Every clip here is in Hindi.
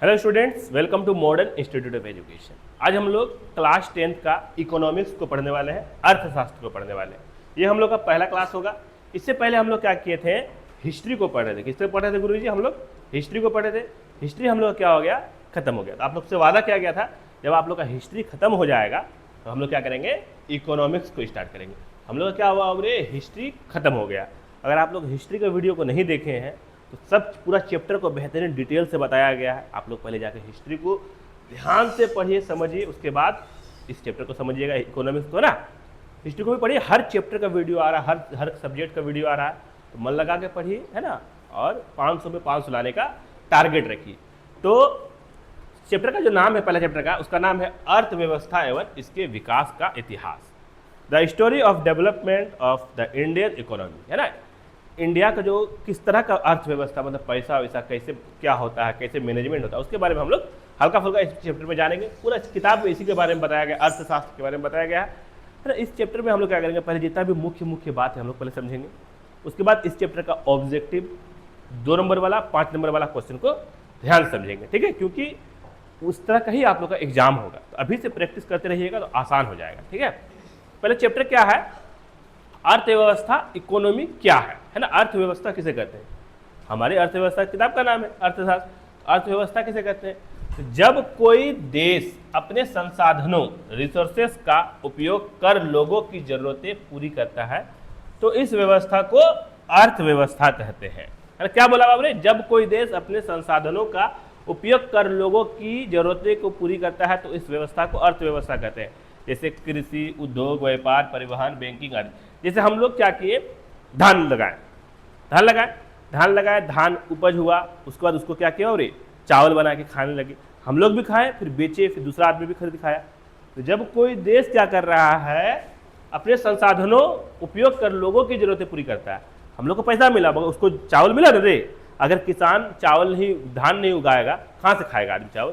Hello students, welcome to modern institute of education. आज हम लोग क्लास 10th का इकोनॉमिक्स को पढ़ने वाले हैं, अर्थशास्त्र को पढ़ने वाले हैं। ये हम लोग का पहला क्लास होगा। इससे पहले हम लोग क्या किए थे, हिस्ट्री को पढ़ रहे थे। किससे पढ़ रहे थे गुरुजी? हम लोग हिस्ट्री को पढ़े थे। हिस्ट्री हम लोग क्या हो गया, खत्म हो गया। तो आप लोग से वादा किया गया था, जब आप लोग का हिस्ट्री खत्म हो जाएगा तो हम लोग क्या करेंगे, इकोनॉमिक्स को स्टार्ट करेंगे। हम लोग क्या हुआ, अरे हिस्ट्री खत्म हो गया। अगर आप लोग हिस्ट्री का वीडियो को नहीं देखे हैं तो सब पूरा चैप्टर को बेहतरीन डिटेल से बताया गया है। आप लोग पहले जाकर हिस्ट्री को ध्यान से पढ़िए, समझिए, उसके बाद इस चैप्टर को समझिएगा, इकोनॉमिक्स को ना। हिस्ट्री को भी पढ़िए, हर चैप्टर का वीडियो आ रहा है, हर सब्जेक्ट का वीडियो आ रहा है, तो मन लगा के पढ़िए, है ना। और 500 में 500 लाने का टारगेट रखिए। तो चैप्टर का जो नाम है, पहला चैप्टर का, उसका नाम है अर्थव्यवस्था एवं इसके विकास का इतिहास, the story of development of the Indian economy, है ना। इंडिया का जो किस तरह का अर्थव्यवस्था, मतलब पैसा वैसा कैसे क्या होता है, कैसे मैनेजमेंट होता है, उसके बारे में हम लोग हल्का फुल्का इस चैप्टर में जानेंगे। पूरा इस किताब में इसी के बारे में बताया गया, अर्थशास्त्र के बारे में बताया गया है ना। इस चैप्टर में हम लोग क्या करेंगे, पहले जितना भी मुख्य बात है हम लोग पहले समझेंगे। उसके बाद इस चैप्टर का ऑब्जेक्टिव 2 नंबर वाला, 5 नंबर वाला क्वेश्चन को ध्यान से समझेंगे, ठीक है, क्योंकि उस तरह का ही आप लोग का एग्जाम होगा। तो अभी से प्रैक्टिस करते रहिएगा तो आसान हो जाएगा, ठीक है। पहले चैप्टर क्या है, अर्थव्यवस्था, इकोनॉमी क्या है ना। अर्थव्यवस्था किसे कहते हैं, हमारी अर्थव्यवस्था किताब का नाम है अर्थशास्त्र। अर्थव्यवस्था किसे कहते हैं, तो जब कोई देश अपने संसाधनों, रिसोर्सेस का उपयोग कर लोगों की जरूरतें पूरी करता है तो इस व्यवस्था को अर्थव्यवस्था कहते हैं। अरे क्या बोला आपने, जब कोई देश अपने संसाधनों का उपयोग कर लोगों की जरूरतें को पूरी करता है तो इस व्यवस्था को अर्थव्यवस्था कहते हैं। जैसे कृषि, उद्योग, व्यापार, परिवहन, बैंकिंग आदि। जैसे हम लोग क्या किए, धान लगाए, धान उपज हुआ, उसके बाद उसको क्या किया, और चावल बना के खाने लगे। हम लोग भी खाए, फिर बेचे, फिर दूसरा आदमी भी खरीद खाया। तो जब कोई देश क्या कर रहा है, अपने संसाधनों उपयोग कर लोगों की जरूरतें पूरी करता है, हम लोग को पैसा मिला, मगर उसको चावल मिला ना रे। अगर किसान चावल नहीं, धान नहीं उगाएगा, कहाँ से खाएगा आदमी चावल।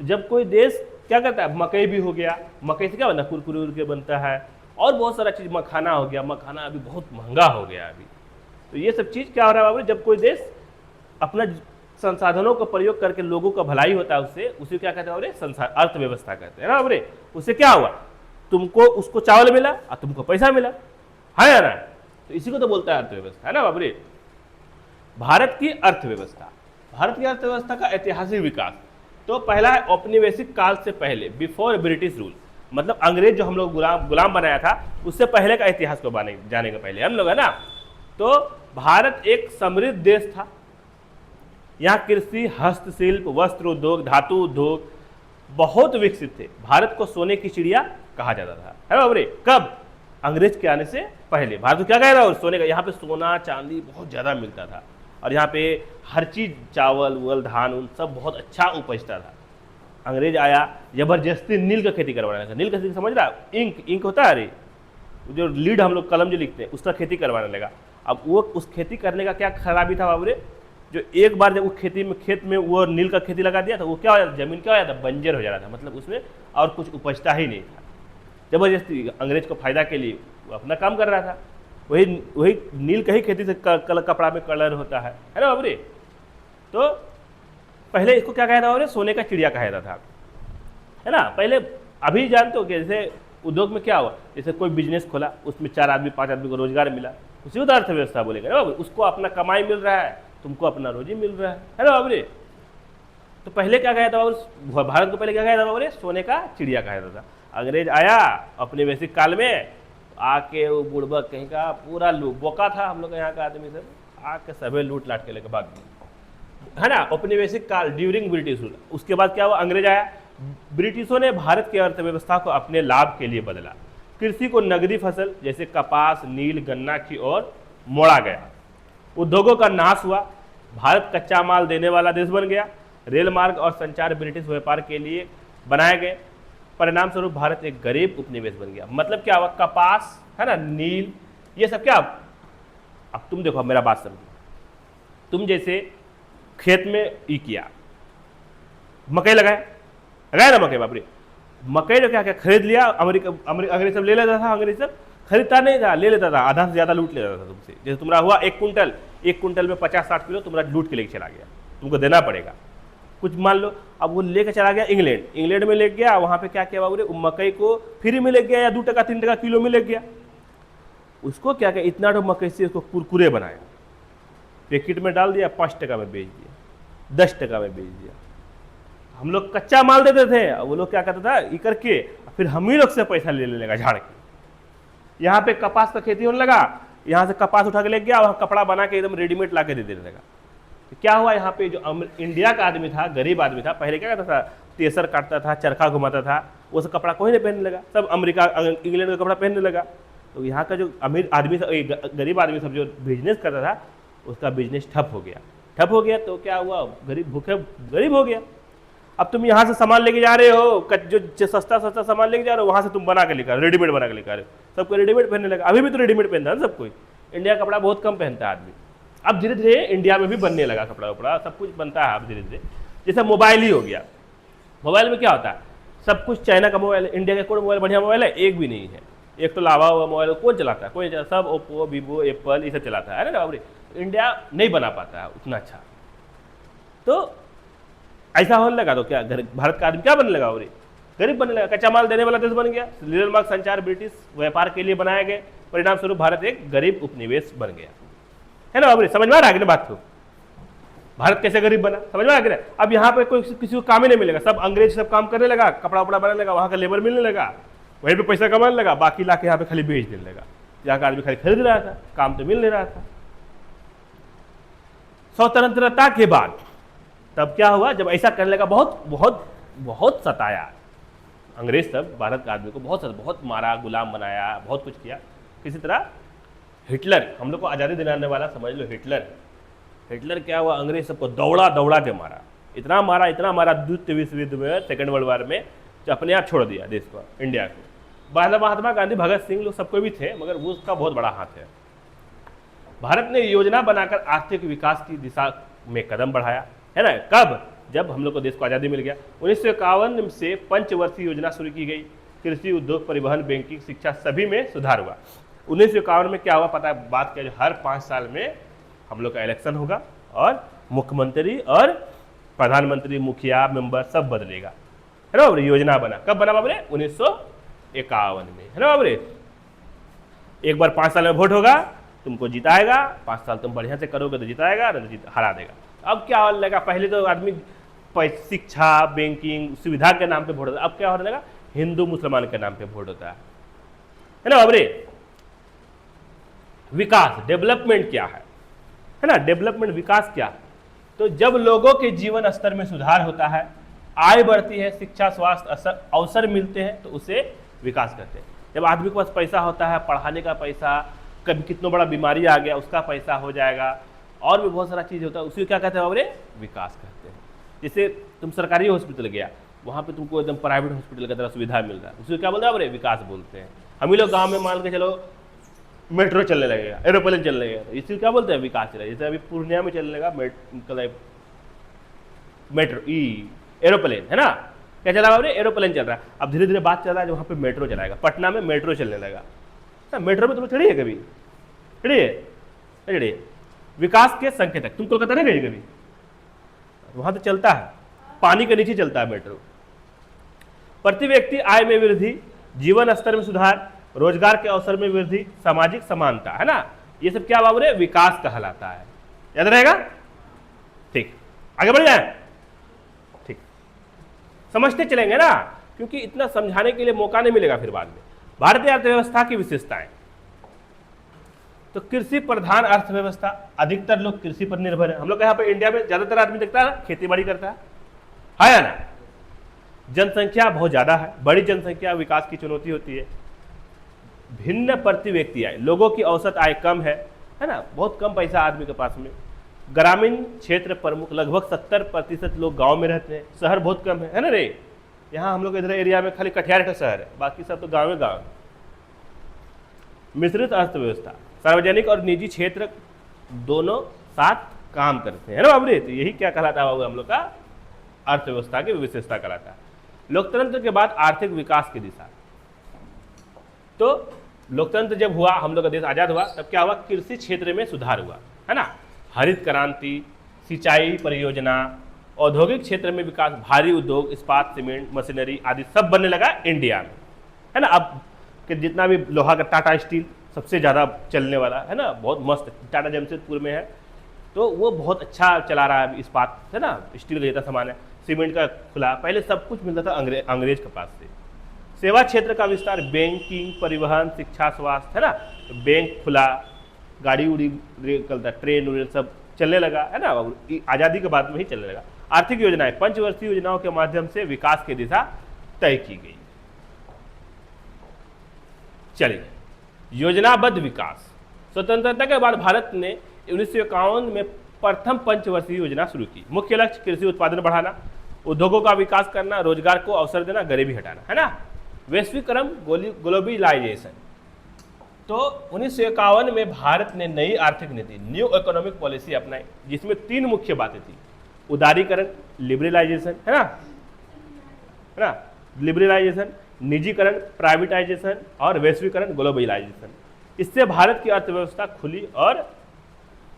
तो जब कोई देश क्या करता है, मकई भी हो गया, मकई से क्या बनता है, कुरकुरे बनता है, और बहुत सारा चीज़, मखाना हो गया, मखाना अभी बहुत महंगा हो गया अभी। तो ये सब चीज़ क्या हो रहा है बाबू, जब कोई देश अपना संसाधनों का प्रयोग करके लोगों का भलाई होता है, उसे क्या कहते हैं, अर्थव्यवस्था कहते हैं ना बाबू। उससे क्या हुआ, तुमको उसको चावल मिला और तुमको पैसा मिला, है या ना। तो इसी को तो बोलता है अर्थव्यवस्था, है ना बाबू। भारत की अर्थव्यवस्था का ऐतिहासिक विकास, तो पहला है औपनिवेशिक काल से पहले, बिफोर ब्रिटिश रूल, मतलब अंग्रेज जो हम लोग गुलाम बनाया था, उससे पहले का इतिहास को जानेंगे पहले हम लोग, है ना। तो भारत एक समृद्ध देश था। यहाँ कृषि, हस्तशिल्प, वस्त्र उद्योग, धातु उद्योग बहुत विकसित थे। भारत को सोने की चिड़िया कहा जाता था, है बाबू। कब, अंग्रेज के आने से पहले भारत को क्या कह रहा है, सोने का, यहाँ पे सोना चांदी बहुत ज्यादा मिलता था, और यहाँ पे हर चीज, चावल वल, धान उन सब बहुत अच्छा उपजता था। अंग्रेज आया, जबरदस्ती नील का खेती करवाने लगा। नील का खेती समझ रहा, इंक होता है, अरे जो लीड हम लोग कलम जो लिखते हैं, उसका खेती करवाने लगा। अब वो उस खेती करने का क्या खराबी था बाबू, जो एक बार जब वो खेत में वो नील का खेती लगा दिया तो वो क्या हो जाता, जमीन क्या हो जाता, बंजर हो जाता था, मतलब उसमें और कुछ उपजता ही नहीं था। जबरदस्ती अंग्रेज को फायदा के लिए वो अपना काम कर रहा था। वही नील का ही खेती से कपड़ा में कलर होता है ना बाबू। तो पहले इसको क्या कहता था, सोने का चिड़िया कहा जाता था, है ना। पहले, अभी जानते हो कि जैसे उद्योग में क्या हुआ, जैसे कोई बिजनेस खोला, उसमें 4 आदमी 5 आदमी को रोजगार मिला, उसी को तो अर्थव्यवस्था बोलेगा ना बाबू। उसको अपना कमाई मिल रहा है, तुमको अपना रोजी मिल रहा है ना बाबू। तो पहले क्या कहा था बाबू, भारत को पहले क्या कहा था बाबू, सोने का चिड़िया कहा जाता था। अंग्रेज आया अपने वैश्विक काल में, आके वो बुड़बक कहीं का पूरा बोका था हम लोग यहाँ का आदमी सब, आके सभी लूट लाट के लेकर भाग गए, है ना। औपनिवेशिक काल, ड्यूरिंग ब्रिटिश रूल। उसके बाद क्या हुआ, अंग्रेज आया, ब्रिटिशों ने भारत की अर्थव्यवस्था को अपने लाभ के लिए बदला। कृषि को नगदी फसल जैसे कपास, नील, गन्ना की ओर मोड़ा गया। उद्योगों का नाश हुआ, भारत कच्चा माल देने वाला देश बन गया। रेल मार्ग और संचार ब्रिटिश व्यापार के लिए बनाए गए। परिणाम स्वरूप भारत एक गरीब उपनिवेश बन गया। मतलब क्या हुआ, कपास, है ना, नील, ये सब क्या। अब तुम देखो, मेरा बात समझो, तुम जैसे खेत में किया, मकई लगाया ना मकई बापरे, मकई जो क्या खरीद लिया, अंग्रेज सब ले लेता था, अंग्रेज सब खरीदता नहीं था, ले लेता था, आधा से ज्यादा लूट लेता था तुमसे। जैसे तुम्हारा हुआ 1 कुंटल में 50-60 किलो तुम्हारा लूट के लेके चला गया, तुमको देना पड़ेगा। कुछ मान लो अब वो लेकर चला गया इंग्लैंड में ले गया, वहाँ पे क्या किया बाबू रे, मकई को फ्री में ले गया या 2 टका 3 टका किलो में ले गया, उसको क्या किया, इतना तो मकई से उसको कुरकुरे बनाया, पैकेट में डाल दिया, 5 टका में बेच दिया, 10 टका में बेच दिया। हम लोग कच्चा माल देते थे, वो लोग क्या करता था ये करके फिर हम ही लोग से पैसा ले लेने लगा झाड़ के। यहाँ पे कपास का खेती होने लगा, यहाँ से कपास उठा के ले गया, वहाँ कपड़ा बना के एकदम रेडीमेड ला के दे देने लगा। तो क्या हुआ, यहाँ पे जो इंडिया का आदमी था, गरीब आदमी था, पहले क्या करता था, तेसर काटता था, चरखा घुमाता था, वो सब कपड़ा कोई नहीं पहनने लगा, सब अमेरिका इंग्लैंड का कपड़ा पहनने लगा। तो यहाँ का जो अमीर आदमी गरीब आदमी सब जो बिजनेस करता था, उसका बिजनेस ठप हो गया। तो क्या हुआ, गरीब भूखे गरीब हो गया। अब तुम यहाँ से सामान लेके जा रहे हो, जो सस्ता सामान लेके जा रहे हो, वहाँ से तुम बना के लेकर रेडीमेड बना के लेकर आ रहे हो, सबको रेडीमेड पहनने लगा। अभी भी तो रेडीमेड पहनता है ना सब कोई, इंडिया का कपड़ा बहुत कम पहनता है आदमी। अब धीरे धीरे इंडिया में भी बनने लगा कपड़ा वपड़ा, सब कुछ बनता है अब धीरे धीरे। जैसे मोबाइल ही हो गया, मोबाइल में क्या होता है, सब कुछ चाइना का मोबाइल है, इंडिया का कोई मोबाइल बढ़िया मोबाइल है एक भी नहीं है। एक तो लावा हुआ मोबाइल कौन चलाता है, कोई सब ओप्पो वीवो एप्पल ये सब चलाता है ना बाबू। इंडिया नहीं बना पाता है उतना अच्छा। तो ऐसा होने लगा तो क्या भारत का आदमी क्या बनने लगा, और गरीब बनने लगा, कच्चा माल देने वाला देश बन गया। लीलर मार्ग संचार ब्रिटिश व्यापार के लिए बनाए गए, परिणाम स्वरूप भारत एक गरीब उपनिवेश बन गया, है ना बाबू। समझ में आ रहा है कि बात को, भारत कैसे गरीब बना, समझ में आ गया। अब यहाँ पे कोई किसी को काम ही नहीं मिलेगा, सब अंग्रेज सब काम करने लगा, कपड़ा वपड़ा बनाने लगा, वहाँ का लेबर मिलने लगा, वहीं पे पैसा कमाने लगा, बाकी लाके यहाँ पे खाली बेच देने लगा। यहाँ का आदमी खाली खरीद रहा था, काम तो मिल नहीं रहा था। स्वतंत्रता के बाद तब क्या हुआ, जब ऐसा करने लगा, बहुत बहुत बहुत सताया अंग्रेज, सब भारत के आदमी को बहुत मारा, गुलाम बनाया, बहुत कुछ किया। किसी तरह हिटलर, हम लोग को आज़ादी दिलाने वाला समझ लो हिटलर क्या हुआ, अंग्रेज सबको दौड़ा के मारा, इतना मारा द्वितीय विश्व युद्ध में, सेकेंड वर्ल्ड वार में, जो अपने आप छोड़ दिया देश को, इंडिया को। महात्मा गांधी, भगत सिंह लोग सबको भी थे, मगर वो उसका बहुत बड़ा हाथ है। भारत ने योजना बनाकर आर्थिक विकास की दिशा में कदम बढ़ाया, है ना। कब, जब हम लोग को देश को आज़ादी मिल गया। 1951 से पंचवर्षीय योजना शुरू की गई, कृषि, उद्योग, परिवहन, बैंकिंग, शिक्षा सभी में सुधार हुआ। 1951 में क्या हुआ पता है, बात क्या, जो हर 5 साल में हम लोग का इलेक्शन होगा और मुख्यमंत्री और प्रधानमंत्री, मुखिया, मेंबर सब बदलेगा, है ना बाबरे। योजना बना, कब बना बाबरे, 1951 में, है ना बाबरे। एक बार 5 साल में वोट होगा, तुमको जिताएगा, 5 साल तुम बढ़िया से करोगे तो जिताएगा, नहीं तो हरा देगा। अब क्या होने लगा, पहले तो आदमी शिक्षा, बैंकिंग, सुविधा के नाम पे वोट होता है, अब क्या होने लगा, हिंदू मुसलमान के नाम पे वोट होता है ना बाबरे। विकास, डेवलपमेंट क्या है ना, डेवलपमेंट विकास क्या, तो जब लोगों के जीवन स्तर में सुधार होता है, आय बढ़ती है, शिक्षा, स्वास्थ्य अवसर मिलते हैं, तो उसे विकास कहते हैं। जब आदमी के पास पैसा होता है, पढ़ाने का पैसा, कभी कितना बड़ा बीमारी आ गया उसका पैसा हो जाएगा, और भी बहुत सारा चीज़ होता है, उसी को क्या कहते हैं बाबरे, विकास कहते हैं। जैसे तुम सरकारी हॉस्पिटल गया, वहाँ पे तुमको एकदम प्राइवेट हॉस्पिटल की तरह सुविधा मिल रहा है, उसी को क्या बोलते हैं बाबरे, विकास बोलते हैं। हम ही लोग गाँव में मान के चलो मेट्रो चलने लगेगा, एरोप्लेन चलने लगेगा, तो इसी को क्या बोलते हैं, विकास चल रहा है। जैसे अभी पूर्णिया में चलने लगा मेट्रो एरोप्लेन, है ना, क्या चला बाबरे, एरोप्लेन चल रहा है। अब धीरे धीरे बात चल रहा है वहाँ पे मेट्रो चलाएगा, पटना में मेट्रो चलने लगा। मेट्रो में तुम चढ़ी है कभी, चढ़िए, विकास के संकेतक, तुम कोलकाता नहीं गई कभी, वहां तो चलता है, पानी के नीचे चलता है मेट्रो। प्रति व्यक्ति आय में वृद्धि, जीवन स्तर में सुधार, रोजगार के अवसर में वृद्धि, सामाजिक समानता, है ना, ये सब क्या बाबू रे, विकास कहलाता है। याद रहेगा, ठीक, आगे बढ़ जाए, ठीक, समझते चलेंगे ना, क्योंकि इतना समझाने के लिए मौका नहीं मिलेगा फिर बाद में। भारतीय अर्थव्यवस्था की विशेषताएं, तो कृषि प्रधान अर्थव्यवस्था, अधिकतर लोग कृषि पर निर्भर है। हम लोग यहाँ पे इंडिया में ज्यादातर आदमी देखता है खेती बाड़ी करता है या ना। जनसंख्या बहुत ज्यादा है, बड़ी जनसंख्या विकास की चुनौती होती है। भिन्न प्रति व्यक्ति आय, लोगों की औसत आय कम है ना, बहुत कम पैसा आदमी के पास में। ग्रामीण क्षेत्र प्रमुख, लगभग 70% लोग गांव में रहते हैं, शहर बहुत कम है ना रे। यहाँ हम लोग इधर एरिया में खाली कटिहार का शहर है, बाकी सब तो गाँव गाँव। मिश्रित अर्थव्यवस्था, सार्वजनिक और निजी क्षेत्र दोनों साथ काम करते हैं ना बाबू रे। तो यही क्या कहलाता है बाबू, हम लोग का अर्थव्यवस्था की विशेषता कहलाता है। लोकतंत्र के बाद आर्थिक विकास की दिशा, तो लोकतंत्र जब हुआ, हम लोग का देश आजाद हुआ, तब क्या हुआ, कृषि क्षेत्र में सुधार हुआ, है ना। हरित क्रांति, सिंचाई परियोजना औद्योगिक क्षेत्र में विकास, भारी उद्योग, इस्पात, सीमेंट, मशीनरी आदि सब बनने लगा इंडिया में, है ना। अब कि जितना भी लोहा का टाटा स्टील सबसे ज़्यादा चलने वाला है ना, बहुत मस्त, टाटा जमशेदपुर में है, तो वो बहुत अच्छा चला रहा है इस्पात, है ना, स्टील का जितना सामान है। सीमेंट का खुला, पहले सब कुछ मिलता था अंग्रेज के पास से। सेवा क्षेत्र का विस्तार, बैंकिंग, परिवहन, शिक्षा, स्वास्थ्य, है ना, तो बैंक खुला, गाड़ी उड़ी निकलता, ट्रेन उड़ेन सब चलने लगा, है ना, आज़ादी के बाद में ही चलने लगा। आर्थिक योजनाएं, पंचवर्षीय योजनाओं के माध्यम से विकास की दिशा तय की गई। चलिए, योजनाबद्ध विकास। स्वतंत्रता के बाद भारत ने 1951 में प्रथम पंचवर्षीय योजना शुरू की। मुख्य लक्ष्य कृषि उत्पादन बढ़ाना, उद्योगों का विकास करना, रोजगार को अवसर देना, गरीबी हटाना, है ना। वैश्वीकरण, ग्लोबलाइजेशन। तो 1951 में भारत ने नई आर्थिक नीति, न्यू इकोनॉमिक पॉलिसी अपनाई, जिसमें 3 मुख्य बातें थी: उदारीकरण, लिबरलाइजेशन, है ना, लिबरलाइजेशन, निजीकरण, प्राइवेटाइजेशन, और वैश्वीकरण, ग्लोबलाइजेशन। इससे भारत की अर्थव्यवस्था खुली और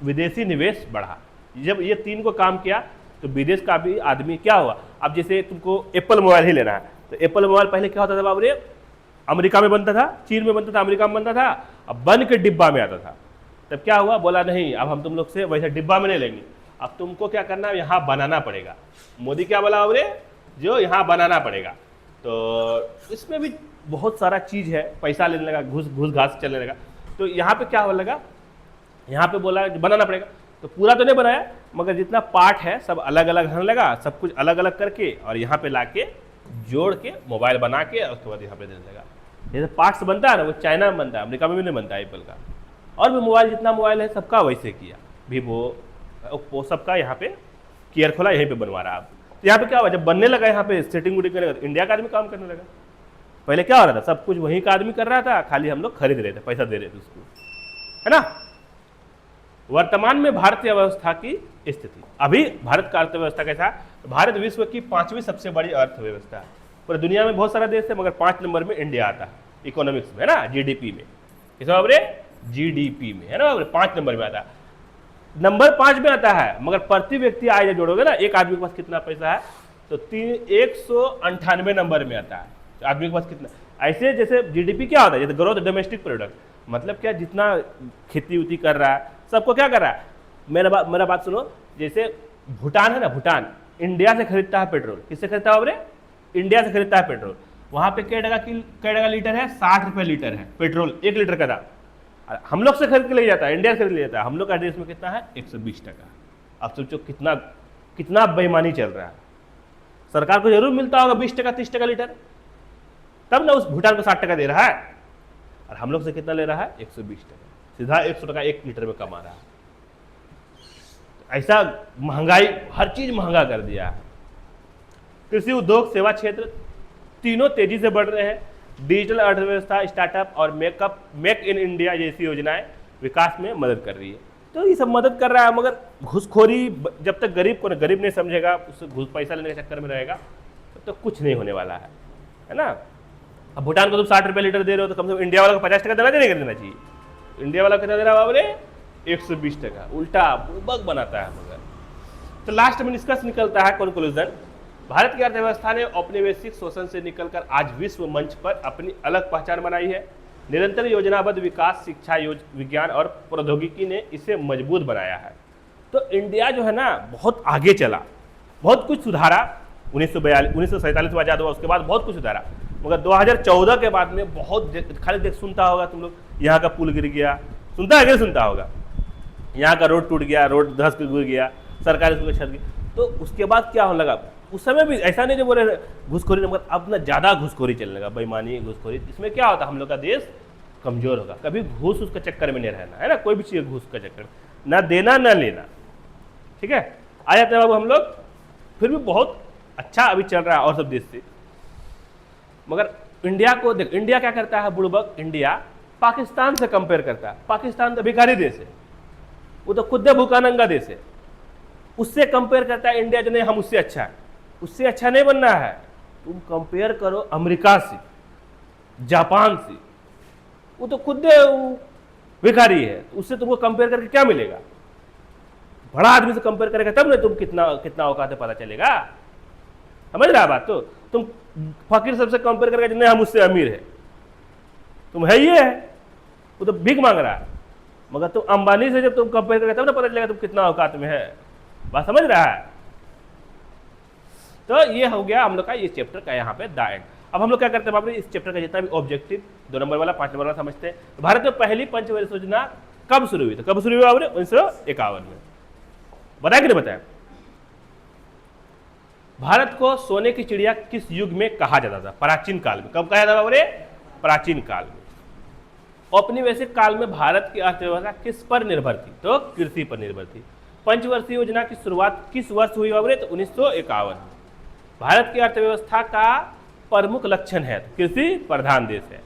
विदेशी निवेश बढ़ा। जब ये 3 को काम किया तो विदेश का भी आदमी क्या हुआ। अब जैसे तुमको एप्पल मोबाइल ही लेना है, तो एप्पल मोबाइल पहले क्या होता था बाबू रे, अमेरिका में बनता था, चीन में बनता था, अमेरिका में बनता था, अब बन के डिब्बा में आता था। तब क्या हुआ, बोला नहीं, अब हम तुम लोग से वैसे डिब्बा में नहीं लेंगे, अब तुमको क्या करना है, यहाँ बनाना पड़ेगा। मोदी क्या बोला बाबू रे, जो यहाँ बनाना पड़ेगा। तो इसमें भी बहुत सारा चीज़ है, पैसा लेने लगा, घूस घास चलने लगा। तो यहाँ पे क्या होने लगा, यहाँ पे बोला बनाना पड़ेगा, तो पूरा तो नहीं बनाया, मगर जितना पार्ट है सब अलग अलग होने लगा, सब कुछ अलग अलग करके और यहाँ पे लाके जोड़ के मोबाइल बना के उसके बाद यहाँ पे देने लगा। जैसे पार्ट्स बनता है ना, वो चाइना में बनता है, अमेरिका में भी नहीं बनता है एप्पल का। और भी मोबाइल, जितना मोबाइल है सबका वैसे किया, वीवो, ओप्पो, सबका यहाँ पे केयर खोला, यहीं पे बनवा रहा है। तो यहाँ पे क्या हुआ, जब बनने लगा यहाँ पे सेटिंग वूटिंग करने लगा, इंडिया का आदमी काम करने लगा। पहले क्या हो रहा था, सब कुछ वहीं का आदमी कर रहा था, खाली हम लोग खरीद रहे थे, पैसा दे रहे थे उसको, है ना। वर्तमान में भारतीय अर्थव्यवस्था की स्थिति, अभी भारत का अर्थव्यवस्था कैसा है, भारत विश्व की 5वीं सबसे बड़ी अर्थव्यवस्था है। पूरी दुनिया में बहुत सारा देश है, मगर 5 नंबर में इंडिया आता है इकोनॉमिक्स में, है ना, जीडीपी में, जीडीपी में, है ना, 5 नंबर में आता है। नंबर 5 में आता है, मगर प्रति व्यक्ति आय जब जोड़ोगे ना, एक आदमी के पास कितना पैसा है, तो 198 नंबर में आता है, तो आदमी के पास कितना। ऐसे जैसे जीडीपी क्या होता है, जैसे ग्रोथ डोमेस्टिक प्रोडक्ट, मतलब क्या, जितना खेती उती कर रहा है, सबको क्या कर रहा है। मेरा बात सुनो, जैसे भूटान है ना, भूटान इंडिया से खरीदता है पेट्रोल, किससे खरीदता है, इंडिया से खरीदता है पेट्रोल। वहाँ पे कै टका लीटर है, 60 रुपये लीटर है पेट्रोल, 1 लीटर का दाम। हम लोग से खरीद के ले जाता है, इंडिया से खरीद ले जाता है, हम लोग का देश में कितना है, 120 टका। अब सोचो कितना बेईमानी चल रहा है। सरकार को जरूर मिलता होगा 20 टका 30 टका लीटर, तब ना उस भूटान को 60 टका दे रहा है, और हम लोग से कितना ले रहा है, 120 टका, सीधा 100 टका 1 लीटर में कमा रहा है। ऐसा महंगाई, हर चीज महंगा कर दिया है। कृषि, उद्योग, सेवा क्षेत्र तीनों तेजी से बढ़ रहे हैं। डिजिटल अर्थव्यवस्था, स्टार्टअप और मेक इन इंडिया जैसी योजनाएं विकास में मदद कर रही है। तो ये सब मदद कर रहा है, मगर घूसखोरी, जब तक गरीब नहीं समझेगा, उससे घूस पैसा लेने के चक्कर में रहेगा, तो कुछ नहीं होने वाला है ना। अब भूटान को तुम 60 रुपये लीटर दे रहे हो, तो कम से कम इंडिया वाला को 50 टका देना चाहिए। इंडिया वाला कितना दे रहा है बाबरे, 120 टका, उल्टा बुबक बनाता है। मगर तो लास्ट में निष्कर्ष निकलता है, कंक्लूजन, भारत की अर्थव्यवस्था ने औपनिवेशिक शोषण से निकलकर आज विश्व मंच पर अपनी अलग पहचान बनाई है। निरंतर योजनाबद्ध विकास, शिक्षा, विज्ञान और प्रौद्योगिकी ने इसे मजबूत बनाया है। तो इंडिया जो है ना, बहुत आगे चला, बहुत कुछ सुधारा। 1947 में आजाद हुआ, उसके बाद बहुत कुछ सुधारा, मगर 2014 के बाद में बहुत, खाली सुनता होगा तुम लोग, यहाँ का पुल गिर गया, सुनता है, सुनता होगा, यहाँ का रोड टूट गया, रोड धंस के गिर गया, सरकारी स्कूल छत गई। तो उसके बाद क्या होने लगा, उस समय भी ऐसा नहीं जो बोले घुसखोरी, मगर अब ना ज़्यादा घुसखोरी चलने लगा, बेईमानी, घुसखोरी। इसमें क्या होता है, हम लोग का देश कमजोर होगा। कभी घूस उसके चक्कर में नहीं रहना, है ना, कोई भी चीज़ घूस का चक्कर, ना देना ना लेना, ठीक है। आ जाते हैं बाबू हम लोग, फिर भी बहुत अच्छा अभी चल रहा है और सब देश से, मगर इंडिया को देख, इंडिया क्या करता है, बुड़बक इंडिया पाकिस्तान से कंपेयर करता है। पाकिस्तान तो भिखारी देश है, वो तो खुद भूखा नंगा देश है, उससे कंपेयर करता है इंडिया जो नहीं हम उससे अच्छा है। उससे अच्छा नहीं बनना है, तुम कंपेयर करो अमेरिका से, जापान से, वो तो खुद भिखारी है, उससे तुमको कंपेयर करके क्या मिलेगा। बड़ा आदमी से कंपेयर करेगा तब ना तुम कितना कितना औकात है पता चलेगा। समझ रहा बात? तो तुम फकीर सबसे कंपेयर करेगा जितने हम उससे अमीर है, तुम है ये है, वो तो भीख मांग रहा है। मगर तुम अंबानी से जब तुम कंपेयर करेगा तब ना पता चलेगा तुम कितना औकात में है। बात समझ रहा है? तो ये हो गया हम लोग का ये चैप्टर का यहाँ पे द एंड। अब हम लोग क्या करते हैं बाबू, इस चैप्टर का जितना भी ऑब्जेक्टिव 2 नंबर वाला 5 नंबर वाला समझते हैं। तो भारत में पहली पंचवर्षीय योजना कब शुरू हुई? तो कब शुरू हुई बाबू? 1951 में। बताया कि नहीं बताया? भारत को सोने की चिड़िया किस युग में कहा जाता था? प्राचीन काल में। कब कहा जाता बाबू? प्राचीन काल में। औपनिवेशिक काल में भारत की अर्थव्यवस्था किस पर निर्भर थी? तो कृषि पर निर्भर थी। पंचवर्षीय योजना की शुरुआत किस वर्ष हुई बाबू? तो 1951। भारत की अर्थव्यवस्था का प्रमुख लक्षण है तो कृषि प्रधान देश है।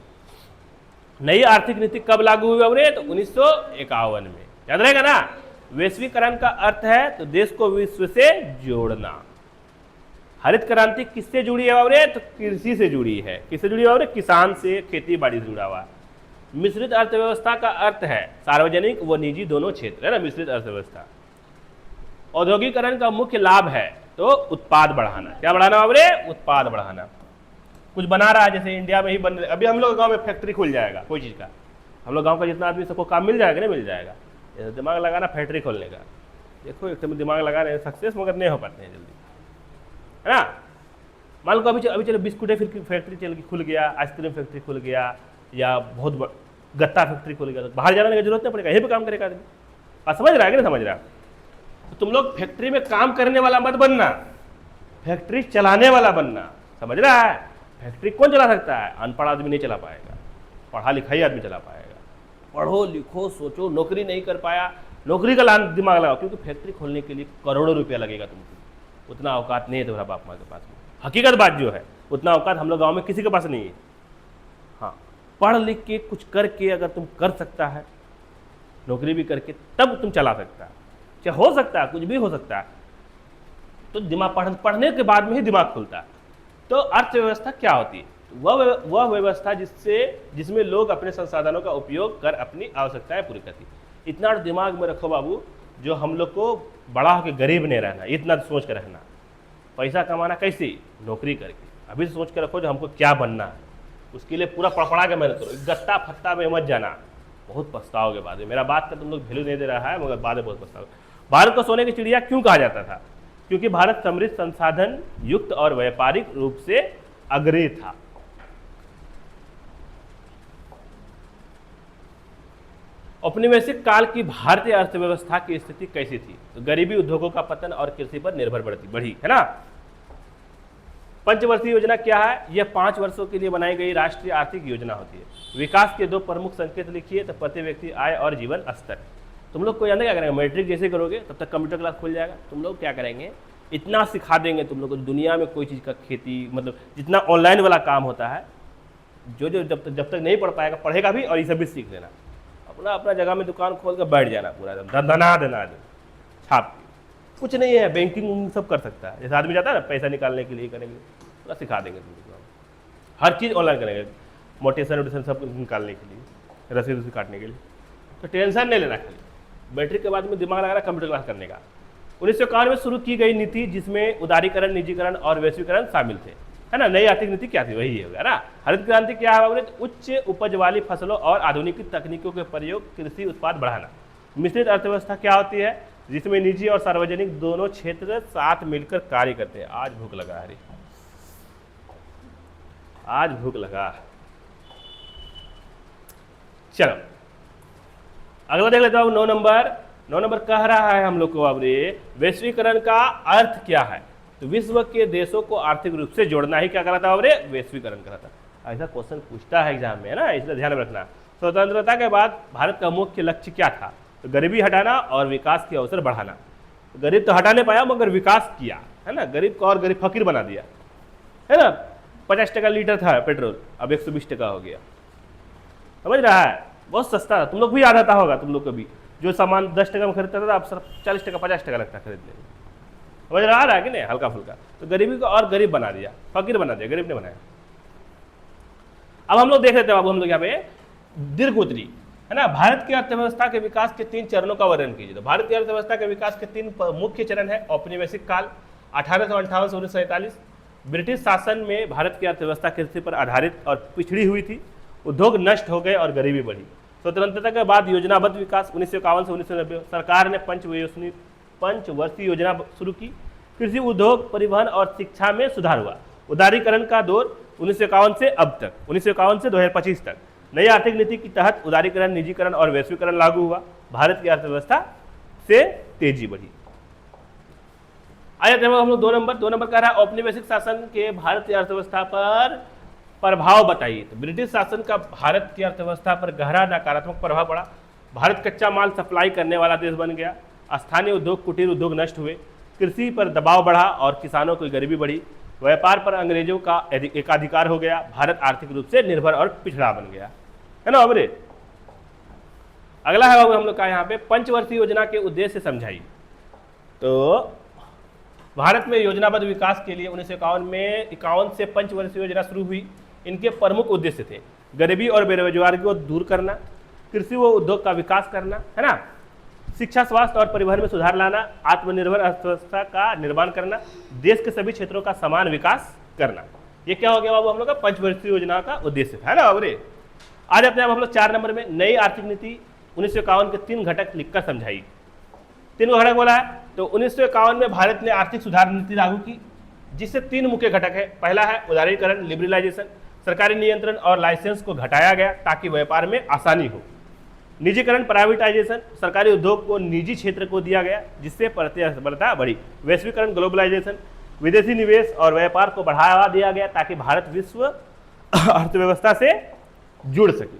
नई आर्थिक नीति कब लागू हुई बाबू? तो 1951 में। याद रहेगा ना? वैश्वीकरण का अर्थ है तो देश को विश्व से जोड़ना। हरित क्रांति किससे जुड़ी है बाबू? तो कृषि से जुड़ी है। किससे जुड़ी है बाबू? किसान से, खेती बाड़ी से जुड़ा हुआ है। मिश्रित अर्थव्यवस्था का अर्थ है सार्वजनिक व निजी दोनों क्षेत्र, है ना मिश्रित अर्थव्यवस्था। औद्योगिकरण का मुख्य लाभ है तो उत्पाद बढ़ाना। क्या बढ़ाना बाबू? उत्पाद बढ़ाना। कुछ बना रहा है जैसे इंडिया में ही बन रहे, अभी हम लोग गांव में फैक्ट्री खुल जाएगा कोई चीज़ का, हम लोग गांव का जितना आदमी सबको काम मिल जाएगा, नहीं मिल जाएगा। दिमाग लगाना फैक्ट्री खोलने का, देखो एकदम दिमाग लगा रहे हैं सक्सेस, मगर नहीं हो पाते हैं जल्दी, है ना। मान लो अभी चलो बिस्कुट फैक्ट्री चल खुल गया, आइसक्रीम फैक्ट्री खुल गया, या बहुत गत्ता फैक्ट्री खुल गया, तो बाहर जाने की जरूरत नहीं पड़ेगा, यहीं पे काम करेगा आदमी। आप समझ रहा है कि नहीं समझ रहा? तो तुम लोग फैक्ट्री में काम करने वाला मत बनना, फैक्ट्री चलाने वाला बनना। समझ रहा है? फैक्ट्री कौन चला सकता है? अनपढ़ आदमी नहीं चला पाएगा, पढ़ा लिखाई आदमी चला पाएगा। पढ़ो लिखो सोचो, नौकरी नहीं कर पाया, नौकरी का दिमाग लगाओ, क्योंकि फैक्ट्री खोलने के लिए करोड़ों रुपया लगेगा तुमको, उतना औकात नहीं है तुम्हारा बाप माँ के पास में। हकीकत बात जो है, उतना औकात हम लोग गाँव में किसी के पास नहीं है। हाँ, पढ़ लिख के कुछ करके अगर तुम कर सकता है, नौकरी भी करके, तब तुम चला सकता है। चाहे हो सकता है, कुछ भी हो सकता है, तो दिमाग पढ़ने के बाद में ही दिमाग खुलता है। तो अर्थव्यवस्था क्या होती है? वह व्यवस्था जिसमें लोग अपने संसाधनों का उपयोग कर अपनी आवश्यकताएं पूरी करती। इतना दिमाग में रखो बाबू, जो हम लोग को बड़ा होकर गरीब नहीं रहना, इतना सोच कर रहना। पैसा कमाना कैसे? नौकरी करके। अभी सोच कर रखो जो हमको क्या बनना है, उसके लिए पूरा पड़पड़ा के मेहनत करो, गत्ता फत्ता में मत जाना, बहुत पछताओगे बाद में। मेरा बात का तुम लोग वैल्यू नहीं दे रहा है, मगर बाद में बहुत पछताओगे। भारत को सोने की चिड़िया क्यों कहा जाता था? क्योंकि भारत समृद्ध, संसाधन युक्त और व्यापारिक रूप से अग्रणी था। औपनिवेशिक काल की भारतीय अर्थव्यवस्था की स्थिति कैसी थी? तो गरीबी, उद्योगों का पतन और कृषि पर निर्भर बढ़ी, है ना। पंचवर्षीय योजना क्या है? यह 5 वर्षों के लिए बनाई गई राष्ट्रीय आर्थिक योजना होती है। विकास के 2 प्रमुख संकेत लिखिए। तो प्रति व्यक्ति आय और जीवन स्तर। तुम लोग को क्या करेंगे? मैट्रिक जैसे करोगे तब तक कंप्यूटर क्लास खुल जाएगा। तुम लोग क्या करेंगे? इतना सिखा देंगे तुम लोग को, दुनिया में कोई चीज़ का खेती, मतलब जितना ऑनलाइन वाला काम होता है, जो जब तक नहीं पढ़ पाएगा, पढ़ेगा भी और ये सब भी सीख लेना। अपना जगह में दुकान खोल कर बैठ जाना, पूरा धना देना छाप के। कुछ नहीं है, बैंकिंग सब कर सकता है। जैसे आदमी जाता है ना पैसा निकालने के लिए, करेंगे पूरा सिखा देंगे तुमको, हर चीज़ ऑनलाइन करेंगे, मोटेशन वोटेशन सब निकालने के लिए, रसीद काटने के लिए। तो टेंशन नहीं लेना, खाली मैट्रिक के बाद में दिमाग लगा रहा कंप्यूटर क्लास करने का। 1951 में शुरू की गई नीति जिसमें उदारीकरण, निजीकरण और वैश्वीकरण शामिल थे, है ना। नई आर्थिक नीति क्या थी? वही है ना। हरित क्रांति क्या है? उच्च उपज वाली फसलों और आधुनिक तकनीकों के प्रयोग, कृषि उत्पाद बढ़ाना। मिश्रित अर्थव्यवस्था क्या होती है? जिसमें निजी और सार्वजनिक दोनों क्षेत्र साथ मिलकर कार्य करते हैं। आज भूख लगा, अरे आज भूख लगा। चलो अगला देख लेते हैं। 9 नंबर कह रहा है हम लोग को अब वैश्वीकरण का अर्थ क्या है? तो विश्व के देशों को आर्थिक रूप से जोड़ना ही क्या कराता है? वैश्वीकरण कराता। ऐसा क्वेश्चन पूछता है एग्जाम में, है ना, इसलिए ध्यान में रखना। स्वतंत्रता के बाद भारत का मुख्य लक्ष्य क्या था? तो गरीबी हटाना और विकास के अवसर बढ़ाना। गरीब तो हटा नहीं पाया, मगर विकास किया, है ना। गरीब को और गरीब फकीर बना दिया, है ना। 50 टका लीटर था पेट्रोल, अब 120 टका हो गया। समझ रहा है? बहुत सस्ता था। तुम लोग भी याद आता होगा, तुम लोग को भी जो सामान 10 टका में खरीदता था, अब सिर्फ 40 टका 50 टका लगता है खरीदने में। समझ रहा है कि नहीं? हल्का फुल्का। तो गरीबी को और गरीब बना दिया, फकीर बना दिया, गरीब ने बनाया। अब हम लोग देख लेते हैं, अब हम लोग यहाँ पे दीर्घ उत्तरी। है ना। भारत की अर्थव्यवस्था के विकास के 3 चरणों का वर्णन कीजिए। तो भारत की अर्थव्यवस्था के विकास के 3 मुख्य चरण है। औपनिवेशिक काल 1858 से 1947, ब्रिटिश शासन में भारत की अर्थव्यवस्था कृषि पर आधारित और पिछड़ी हुई थी, उद्योग नष्ट हो गए और गरीबी बढ़ी। स्वतंत्रता के बाद योजनाबद्ध विकास 1951 से 1990, सरकार ने पंचवर्षीय योजना शुरू की। कृषि, उद्योग, परिवहन और शिक्षा में सुधार हुआ। उदारीकरण का दौर 1951 से अब तक, 1951 से 2025 तक। नई आर्थिक नीति के तहत उदारीकरण, निजीकरण और वैश्वीकरण लागू हुआ। भारत की अर्थव्यवस्था से तेजी बढ़ी। आइए हम लोग 2 नंबर कह रहा है औपनिवेशिक शासन के भारत की अर्थव्यवस्था पर प्रभाव बताइए। तो ब्रिटिश शासन का भारत की अर्थव्यवस्था पर गहरा नकारात्मक प्रभाव पड़ा। भारत कच्चा माल सप्लाई करने वाला देश बन गया। स्थानीय उद्योग, कुटीर उद्योग नष्ट हुए। कृषि पर दबाव बढ़ा और किसानों की गरीबी बढ़ी। व्यापार पर अंग्रेजों का एकाधिकार हो गया। भारत आर्थिक रूप से निर्भर और पिछड़ा बन गया, है ना बाबू। अगला है बाबू हम लोग का यहाँ पे पंचवर्षीय योजना के उद्देश्य समझाइए। तो भारत में योजनाबद्ध विकास के लिए 1951 से पंचवर्षीय योजना शुरू हुई। इनके प्रमुख उद्देश्य थे गरीबी और बेरोजगारी को दूर करना, कृषि व उद्योग का विकास करना, है ना, शिक्षा, स्वास्थ्य और परिवहन में सुधार लाना, आत्मनिर्भर अर्थव्यवस्था का निर्माण करना, देश के सभी क्षेत्रों का समान विकास करना। ये क्या हो गया बाबू हम लोग का पंचवर्षीय योजना का उद्देश्य था, है ना बाबू। आज अपने आप हम लोग 4 नंबर में नई आर्थिक नीति 1951 के 3 घटक लिखकर समझाई। 3 घटक बोला है। तो 1951 में भारत ने आर्थिक सुधार नीति लागू की, जिससे 3 मुख्य घटक है। पहला है उदारीकरण, लिबरलाइजेशन, सरकारी नियंत्रण और लाइसेंस को घटाया गया ताकि व्यापार में आसानी हो। निजीकरण, प्राइवेटाइजेशन, सरकारी उद्योग को निजी क्षेत्र को दिया गया, जिससे प्रतिस्पर्धा बढ़ी। वैश्वीकरण, ग्लोबलाइजेशन, विदेशी निवेश और व्यापार को बढ़ावा दिया गया ताकि भारत विश्व अर्थव्यवस्था से जुड़ सके।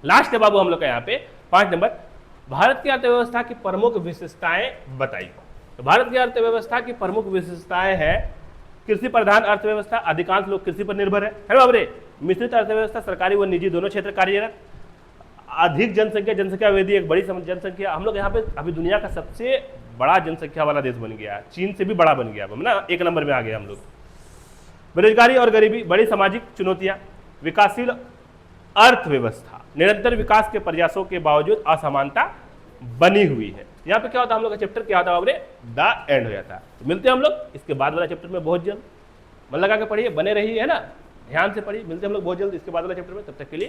लास्ट है बाबू हम लोग का यहाँ पे 5 नंबर, भारत की अर्थव्यवस्था की प्रमुख विशेषताएं बताइए। तो भारत की अर्थव्यवस्था की प्रमुख विशेषताएं है कृषि प्रधान अर्थव्यवस्था, अधिकांश लोग कृषि पर निर्भर है ना बाबू। मिश्रित अर्थव्यवस्था, सरकारी व निजी दोनों क्षेत्र कार्यरत। अधिक जनसंख्या वृद्धि, एक बड़ी जनसंख्या। हम लोग यहाँ पे अभी दुनिया का सबसे बड़ा जनसंख्या वाला देश बन गया, चीन से भी बड़ा बन गया हम ना, 1 नंबर में आ गए हम लोग। बेरोजगारी और गरीबी, बड़ी सामाजिक चुनौतियां। विकासशील अर्थव्यवस्था, निरंतर विकास के प्रयासों के बावजूद असमानता बनी हुई है। यहाँ पे क्या होता है हम लोग का चैप्टर क्या होता है बाबू, द एंड हो जाता है। तो मिलते हैं हम लोग इसके बाद वाला चैप्टर में बहुत जल्द। मन लगा के पढ़िए, बने रहिए, है ना, ध्यान से पढ़िए। मिलते हैं हम लोग बहुत जल्द इसके बाद वाला चैप्टर में। तब तक के लिए